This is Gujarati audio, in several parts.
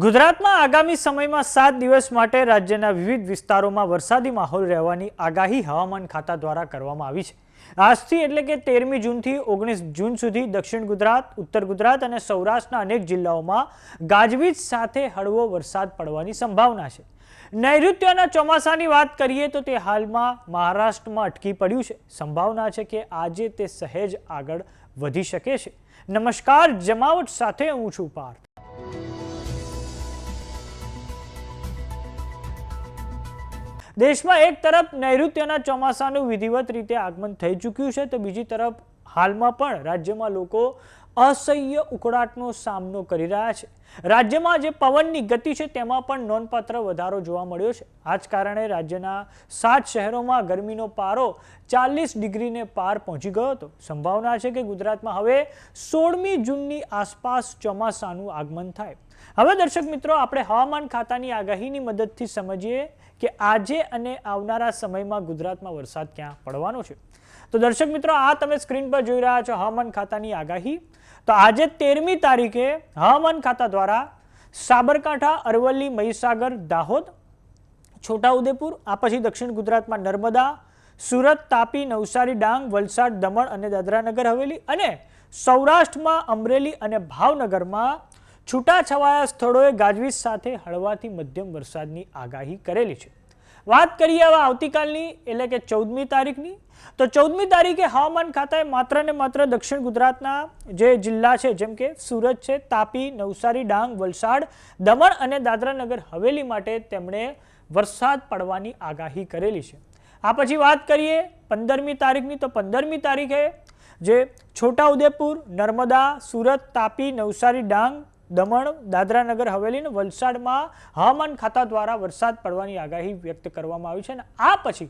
ગુજરાતમાં આગામી સમયમાં 7 દિવસ માટે રાજ્યના વિવિધ વિસ્તારોમાં વરસાદી માહોલ રહેવાની આગાહી હવામાન ખાતા દ્વારા કરવામાં આવી છે। આજથી એટલે કે 13મી જૂનથી 19 જૂન સુધી દક્ષિણ ગુજરાત, ઉત્તર ગુજરાત અને સૌરાષ્ટ્રના અનેક જિલ્લાઓમાં ગાજવીજ સાથે હળવો વરસાદ પડવાની સંભાવના છે। નૈઋત્યના ચોમાસાની વાત કરીએ તો તે હાલમાં મહારાષ્ટ્રમાં અટકી પડ્યું છે। સંભાવના છે કે આજે તે સહેજ આગળ વધી શકે છે। નમસ્કાર, જમાવટ સાથે હું છું પાર્થ। દેશમાં એક તરફ નૈઋત્યના ચોમાસાનું વિધિવત રીતે આગમન થઈ ચૂક્યું છે તો બીજી તરફ હાલમાં પણ રાજ્યમાં લોકો અસહ્ય ઉકળાટનો સામનો કરી રહ્યા છે। રાજ્યમાં જે પવનની ગતિ છે તેમાં પણ નોંધપાત્ર વધારો જોવા મળ્યો છે। આ જ કારણે રાજ્યના 7 શહેરોમાં ગરમીનો પારો 40 ડિગ્રીને પાર પહોંચી ગયો હતો। સંભાવના છે કે ગુજરાતમાં હવે 16મી જૂનની આસપાસ ચોમાસાનું આગમન થાય। હવે દર્શક મિત્રો, આપણે હવામાન ખાતાની આગાહીની મદદથી સમજીએ કે આજે અને આવનારા સમયમાં ગુજરાતમાં વરસાદ ક્યાં પડવાનો છે। તો દર્શક મિત્રો, આ તમે સ્ક્રીન પર જોઈ રહ્યા છો હવામાન ખાતાની આગાહી। તો આજે 13મી તારીખે હવામાન ખાતા દ્વારા સાબરકાંઠા, અરવલ્લી, મહીસાગર, દાહોદ, છોટાઉદેપુર, આ પછી દક્ષિણ ગુજરાતમાં નર્મદા, સુરત, તાપી, નવસારી, ડાંગ, વલસાડ, દમણ અને દાદરાનગર હવેલી અને સૌરાષ્ટ્રમાં અમરેલી અને ભાવનગરમાં છૂટાછવાયા સ્થળોએ ગાજવીજ સાથે હળવાથી મધ્યમ વરસાદની આગાહી કરેલી છે। વાત કરીએ હવે આવતીકાલની એટલે કે 14મી તારીખની, તો 14મી તારીખે હવામાન ખાતાએ માત્ર ને માત્ર દક્ષિણ ગુજરાતના જે જિલ્લા છે જેમ કે સુરત છે, તાપી, નવસારી, ડાંગ, વલસાડ, દમણ અને દાદરાનગર હવેલી માટે તેમણે વરસાદ પડવાની આગાહી કરેલી છે। આ પછી વાત કરીએ 15મી તારીખની, તો 15મી તારીખે જે છોટાઉદેપુર, નર્મદા, સુરત, તાપી, નવસારી, ડાંગ, દમણ, દાદરાનગર હવેલી અને વલસાડમાં હવામાન ખાતા દ્વારા વરસાદ પડવાની આગાહી વ્યક્ત કરવામાં આવી છે। અને આ પછી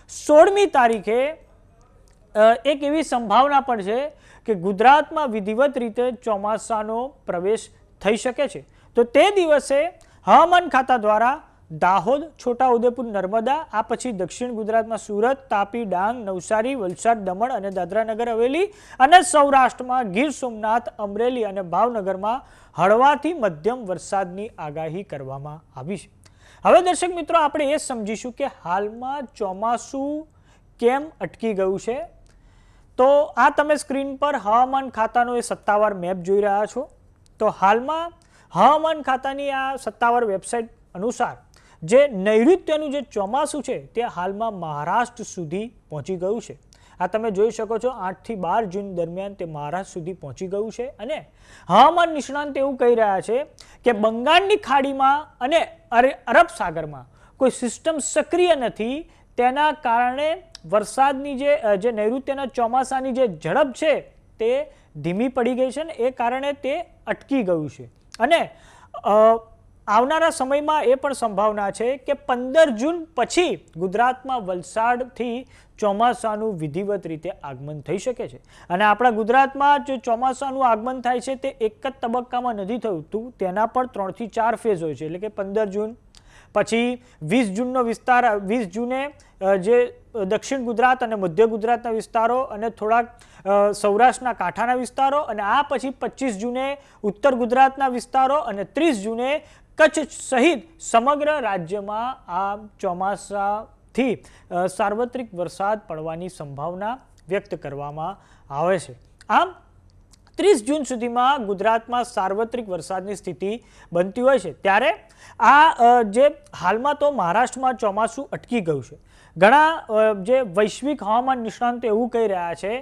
16મી તારીખે એક એવી સંભાવના પણ છે કે ગુજરાતમાં વિધિવત રીતે ચોમાસાનો પ્રવેશ થઈ શકે છે। તો તે દિવસે હવામાન ખાતા દ્વારા દાહોદ, છોટાઉદેપુર, નર્મદા, આ પછી દક્ષિણ ગુજરાતમાં સુરત, તાપી, ડાંગ, નવસારી, વલસાડ, દમણ અને દાદરાનગર હવેલી અને સૌરાષ્ટ્રમાં ગીર સોમનાથ, અમરેલી અને ભાવનગરમાં હળવાથી મધ્યમ વરસાદની આગાહી કરવામાં આવી છે। હવે દર્શક મિત્રો, આપણે એ સમજીશું કે હાલમાં ચોમાસું કેમ અટકી ગયું છે। તો આ તમે સ્ક્રીન પર હવામાન ખાતાનો એ સત્તાવાર મેપ જોઈ રહ્યા છો। તો હાલમાં હવામાન ખાતાની આ સત્તાવાર વેબસાઇટ અનુસાર જે નૈઋત્યનું જે ચોમાસું છે તે હાલમાં મહારાષ્ટ્ર સુધી પહોંચી ગયું છે। આ તમે જોઈ શકો છો 8 થી 12 જૂન દરમિયાન તે મહારાષ્ટ્ર સુધી પહોંચી ગયું છે। અને હવામાન નિષ્ણાંત એવું કહી રહ્યા છે કે બંગાળની ખાડીમાં અને અરબ સાગરમાં કોઈ સિસ્ટમ સક્રિય નથી, તેના કારણે વરસાદની જે નૈઋત્યના ચોમાસાની જે ઝડપ છે તે ધીમી પડી ગઈ છે ને એ કારણે તે અટકી ગયું છે। અને આવનારા સમયમાં એ પણ સંભાવના છે કે 15 જૂન પછી ગુજરાતમાં વલસાડથી ચોમાસાનું વિધિવત રીતે આગમન થઈ શકે છે। અને આપણા ગુજરાતમાં જે ચોમાસાનું આગમન થાય છે તે એક જ તબક્કામાં નથી થતું, તેના પણ 3 થી 4 ફેઝ હોય છે। એટલે કે 15 જૂન પછી 20 જૂનનો વિસ્તાર, 20 જૂને જે દક્ષિણ ગુજરાત અને મધ્ય ગુજરાતના વિસ્તારો અને થોડાક સૌરાષ્ટ્રના કાંઠાના વિસ્તારો અને આ પછી 25 જૂને ઉત્તર ગુજરાતના વિસ્તારો અને 30 જૂને કચ્છ સહિત સમગ્ર રાજ્યમાં આ ચોમાસાથી સાર્વત્રિક વરસાદ પડવાની સંભાવના વ્યક્ત કરવામાં આવે છે। આમ 30 જૂન સુધીમાં ગુજરાતમાં સાર્વત્રિક વરસાદની સ્થિતિ બનતી હોય છે। ત્યારે આ જે હાલમાં તો મહારાષ્ટ્રમાં ચોમાસું અટકી ગયું છે। ઘણા જે વૈશ્વિક હવામાન નિષ્ણાંતો એવું કહી રહ્યા છે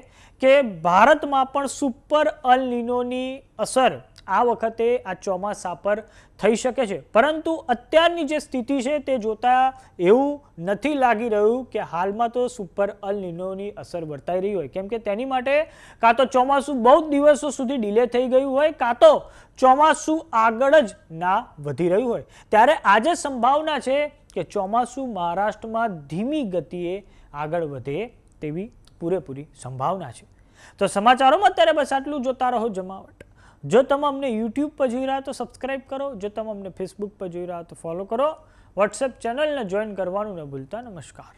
કે ભારતમાં પણ સુપર અલ નીનોની અસર આ વખતે આ ચોમાસા પર થઈ શકે છે, પરંતુ અત્યારની જે સ્થિતિ છે તે જોતા એવું નથી લાગી રહ્યું કે હાલમાં તો સુપર અલ નીનોની અસર વર્તાઈ રહી હોય, કેમ કે તેની માટે કાં તો ચોમાસું બહુ દિવસો સુધી ડિલે થઈ ગયું હોય કાં તો ચોમાસું આગળ જ ના વધી રહ્યું હોય। ત્યારે આજે સંભાવના છે કે ચોમાસું મહારાષ્ટ્રમાં ધીમી ગતિએ આગળ વધે તેવી પૂરેપૂરી સંભાવના છે। તો સમાચારોમાં અત્યારે બસ આટલું। જોતા રહો જમાવટ। જો તમે અમને YouTube પર જોઈ રહ્યા તો સબસ્ક્રાઇબ કરો, જો તમે અમને Facebook પર જોઈ રહ્યા તો ફોલો કરો, WhatsApp ચેનલને જોઈન કરવાનું ન ભૂલતા। નમસ્કાર।